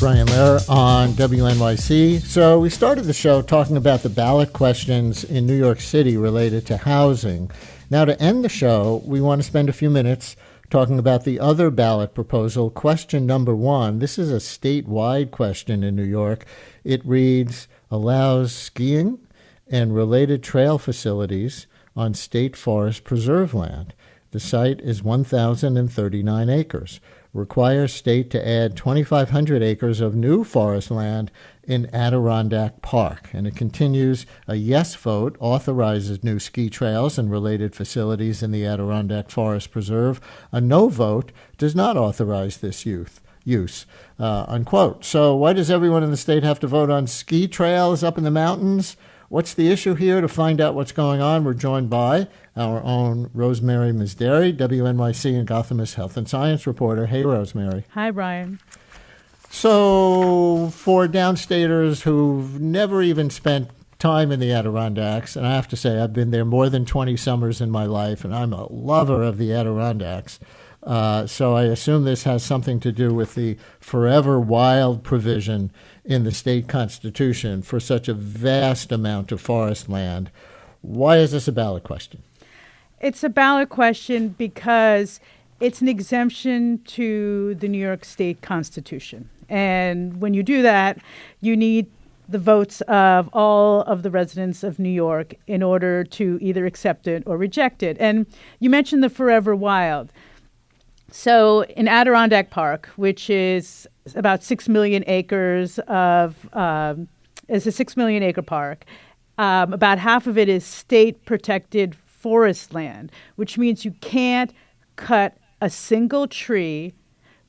Brian Lehrer on WNYC. So we started the show talking about the ballot questions in New York City related to housing. Now, to end the show, we want to spend a few minutes talking about the other ballot proposal, question number 1. This is a statewide question in New York. It reads, allows skiing and related trail facilities on state forest preserve land. The site is 1,039 acres. Requires state to add 2,500 acres of new forest land in Adirondack Park. And it continues, a yes vote authorizes new ski trails and related facilities in the Adirondack Forest Preserve. A no vote does not authorize this use, unquote. So why does everyone in the state have to vote on ski trails up in the mountains? What's the issue here? To find out what's going on, we're joined by our own Rosemary Misdary, WNYC and Gothamist health and science reporter. Hey, Rosemary. Hi, Brian. So for downstaters who've never even spent time in the Adirondacks, and I have to say I've been there more than 20 summers in my life, and I'm a lover of the Adirondacks. So I assume this has something to do with the forever wild provision in the state constitution for such a vast amount of forest land. Why is this a ballot question? It's a ballot question because it's an exemption to the New York State Constitution. And when you do that, you need the votes of all of the residents of New York in order to either accept it or reject it. And you mentioned the forever wild. So in Adirondack Park, which is about 6 million acres is a 6 million acre park, about half of it is state protected forest land, which means you can't cut a single tree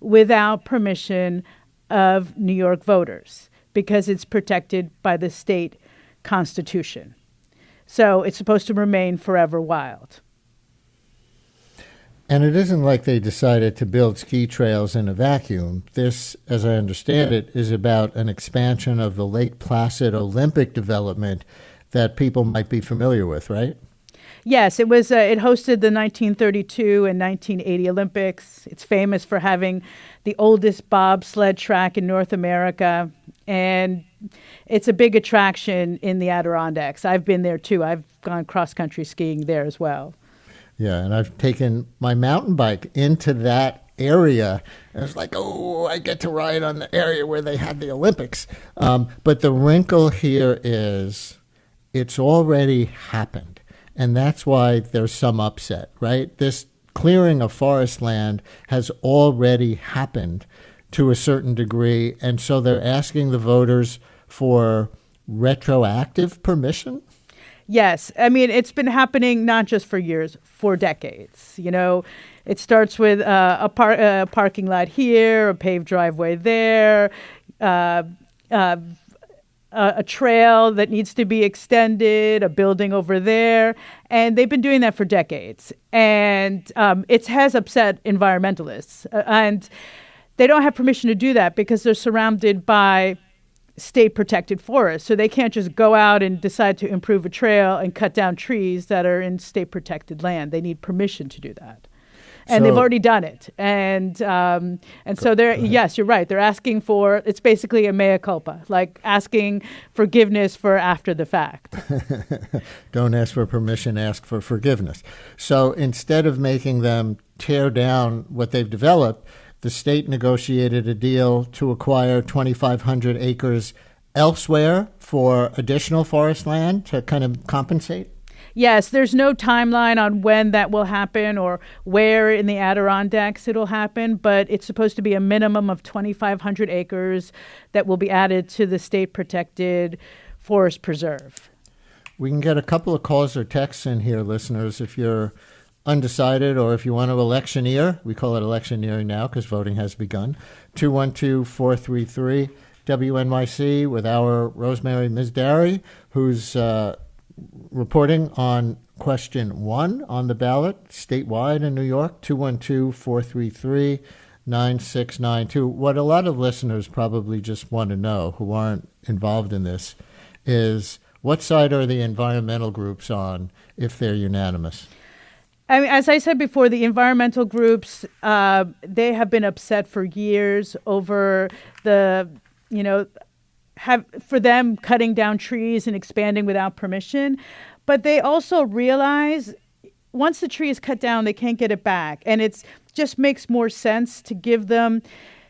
without permission of New York voters because it's protected by the state constitution. So it's supposed to remain forever wild. And it isn't like they decided to build ski trails in a vacuum. This, as I understand it, is about an expansion of the Lake Placid Olympic development that people might be familiar with, right? Yes, it was. It hosted the 1932 and 1980 Olympics. It's famous for having the oldest bobsled track in North America, and it's a big attraction in the Adirondacks. I've been there too. I've gone cross-country skiing there as well. Yeah, and I've taken my mountain bike into that area. And it's like, oh, I get to ride on the area where they had the Olympics. But the wrinkle here is it's already happened. And that's why there's some upset, right? This clearing of forest land has already happened to a certain degree. And so they're asking the voters for retroactive permission? Yes. I mean, it's been happening not just for years, for decades. You know, it starts with a parking lot here, a paved driveway there, a trail that needs to be extended, a building over there. And they've been doing that for decades. And it has upset environmentalists. And they don't have permission to do that because they're surrounded by state protected forests. So they can't just go out and decide to improve a trail and cut down trees that are in state protected land. They need permission to do that. And they've already done it. And so they're, yes, you're right. They're asking for, it's basically a mea culpa, like asking forgiveness for after the fact. Don't ask for permission, ask for forgiveness. So instead of making them tear down what they've developed, the state negotiated a deal to acquire 2,500 acres elsewhere for additional forest land to kind of compensate? Yes, there's no timeline on when that will happen or where in the Adirondacks it'll happen, but it's supposed to be a minimum of 2,500 acres that will be added to the state-protected forest preserve. We can get a couple of calls or texts in here, listeners, if you're undecided or if you want to electioneer. We call it electioneering now because voting has begun. 212-433-WNYC with our Rosemary Misdary, who's reporting on question 1 on the ballot statewide in New York. 212-433-9692. What a lot of listeners probably just want to know who aren't involved in this is What side are the environmental groups on if they're unanimous? I mean, as I said before, the environmental groups, they have been upset for years over for them cutting down trees and expanding without permission. But they also realize once the tree is cut down, they can't get it back. And it just makes more sense to give them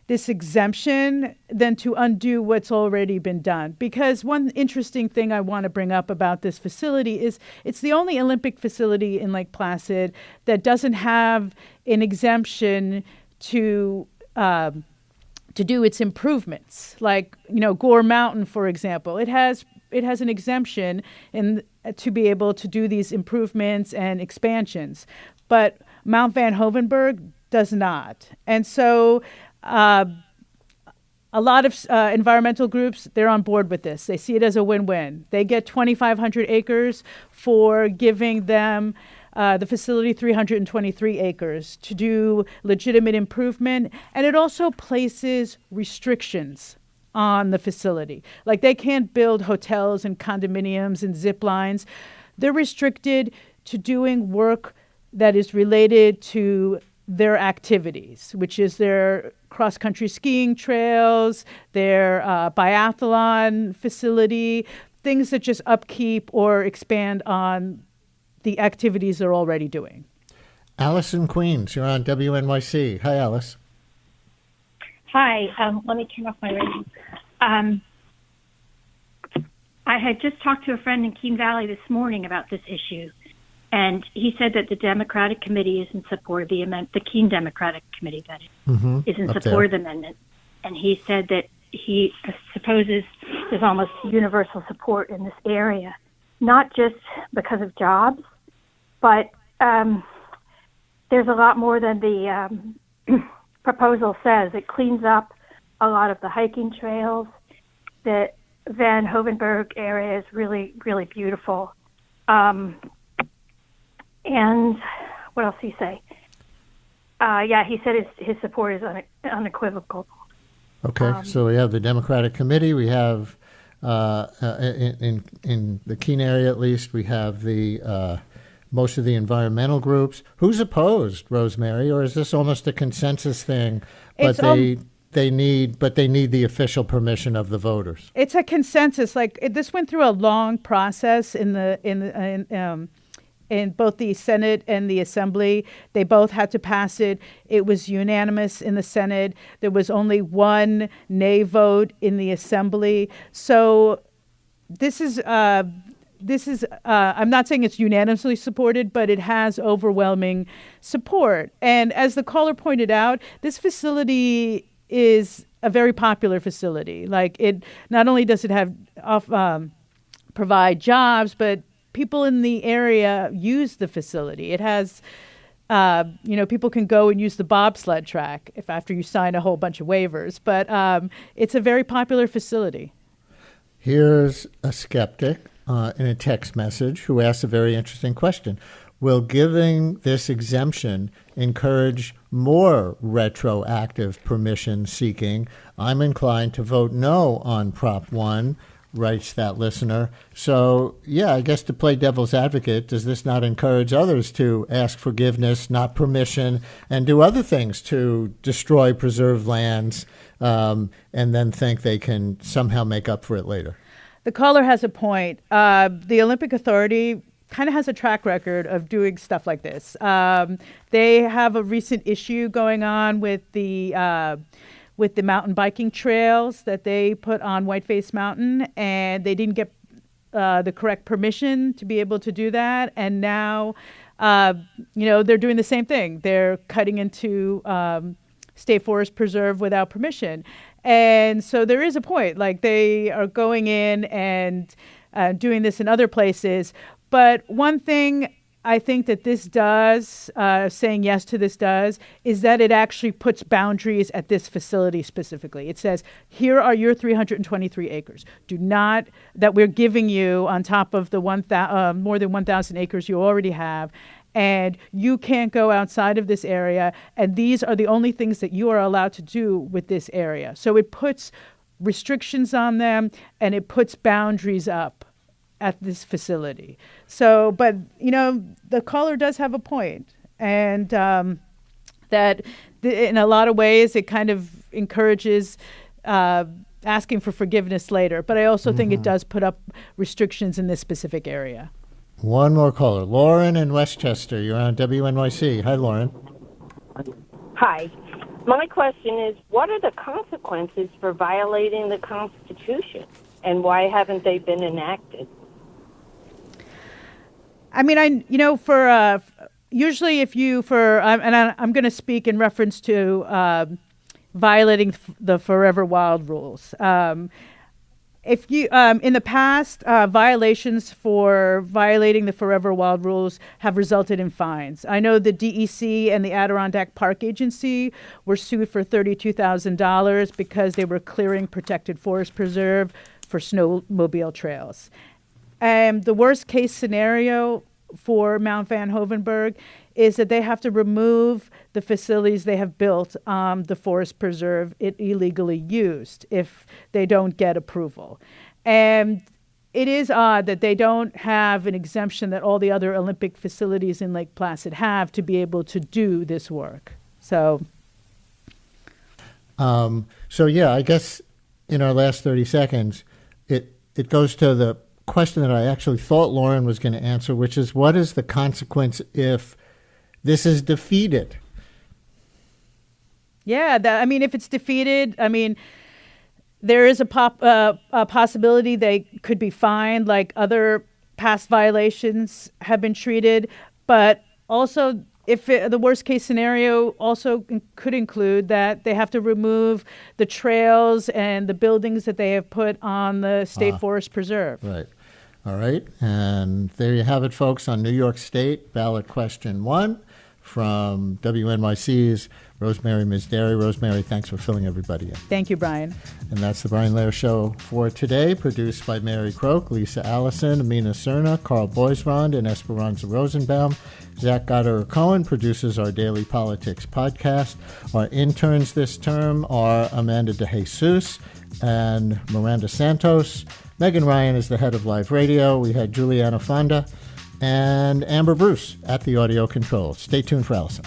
this exemption than to undo what's already been done. Because one interesting thing I want to bring up about this facility is it's the only Olympic facility in Lake Placid that doesn't have an exemption to do its improvements. Like, Gore Mountain, for example, it has an exemption to be able to do these improvements and expansions. But Mount Van Hoevenberg does not. And so a lot of environmental groups, they're on board with this. They see it as a win-win. They get 2,500 acres for giving them the facility 323 acres to do legitimate improvement. And it also places restrictions on the facility. Like they can't build hotels and condominiums and zip lines. They're restricted to doing work that is related to their activities, which is their cross-country skiing trails, their biathlon facility, things that just upkeep or expand on the activities they're already doing. Alice in Queens, you're on WNYC. Hi, Alice. Hi. Let me turn off my radio. I had just talked to a friend in Keene Valley this morning about this issue, and he said that the Democratic Committee is in support of the amendment, the Keene Democratic Committee, that is in support of the amendment. And he said that he supposes there's almost universal support in this area, not just because of jobs, but there's a lot more than the proposal says. It cleans up a lot of the hiking trails. The Van Hoevenberg area is really, really beautiful. And what else did he say? He said his support is unequivocal. Okay, so we have the Democratic Committee. We have, in the Keene area at least, we have the most of the environmental groups. Who's opposed, Rosemary, or is this almost a consensus thing? But they need the official permission of the voters. It's a consensus. This went through a long process in both the Senate and the Assembly. They both had to pass it. It was unanimous in the Senate. There was only one nay vote in the Assembly. So this is I'm not saying it's unanimously supported, but it has overwhelming support. And as the caller pointed out, this facility is a very popular facility. Like, it not only does it have provide jobs, but people in the area use the facility. It has, people can go and use the bobsled track after you sign a whole bunch of waivers. But it's a very popular facility. Here's a skeptic in a text message who asks a very interesting question. Will giving this exemption encourage more retroactive permission seeking? I'm inclined to vote no on Prop 1, writes that listener. So, I guess to play devil's advocate, does this not encourage others to ask forgiveness, not permission, and do other things to destroy preserved lands and then think they can somehow make up for it later? The caller has a point. The Olympic Authority kind of has a track record of doing stuff like this. They have a recent issue going on with the mountain biking trails that they put on Whiteface Mountain, and they didn't get the correct permission to be able to do that. And now, they're doing the same thing. They're cutting into State Forest Preserve without permission. And so there is a point, like they are going in and doing this in other places. But one thing I think that this does, saying yes to this does, is that it actually puts boundaries at this facility specifically. It says, here are your 323 acres. That we're giving you on top of the more than 1,000 acres you already have. And you can't go outside of this area. And these are the only things that you are allowed to do with this area. So it puts restrictions on them, and it puts boundaries up at this facility. So, but, the caller does have a point. And that in a lot of ways, it kind of encourages asking for forgiveness later. But I also think it does put up restrictions in this specific area. One more caller. Lauren in Westchester. You're on WNYC. Hi, Lauren. Hi. My question is, what are the consequences for violating the Constitution, and why haven't they been enacted? I mean, for usually if you I'm going to speak in reference to violating the Forever Wild rules. If you in the past, violations for violating the Forever Wild rules have resulted in fines. I know the DEC and the Adirondack Park Agency were sued for $32,000 because they were clearing protected forest preserve for snowmobile trails. The worst case scenario for Mount Van Hoevenberg is that they have to remove the facilities they have built on the forest preserve it illegally used if they don't get approval. And it is odd that they don't have an exemption that all the other Olympic facilities in Lake Placid have to be able to do this work. So yeah, I guess in our last 30 seconds, it goes to the question that I actually thought Lauren was going to answer, which is, what is the consequence if this is defeated? Yeah, if it's defeated, there is a possibility they could be fined like other past violations have been treated. But also, if the worst case scenario also could include that they have to remove the trails and the buildings that they have put on the State Forest Preserve. Right. All right. And there you have it, folks, on New York State ballot question 1 from WNYC's Rosemary Misdary. Rosemary, thanks for filling everybody in. Thank you, Brian. And that's the Brian Lehrer Show for today, produced by Mary Croak, Lisa Allison, Amina Cerna, Carl Boisrond, and Esperanza Rosenbaum. Zach Goddard-Cohen produces our Daily Politics podcast. Our interns this term are Amanda DeJesus and Miranda Santos. Megan Ryan is the head of live radio. We had Juliana Fonda and Amber Bruce at the audio controls. Stay tuned for Allison.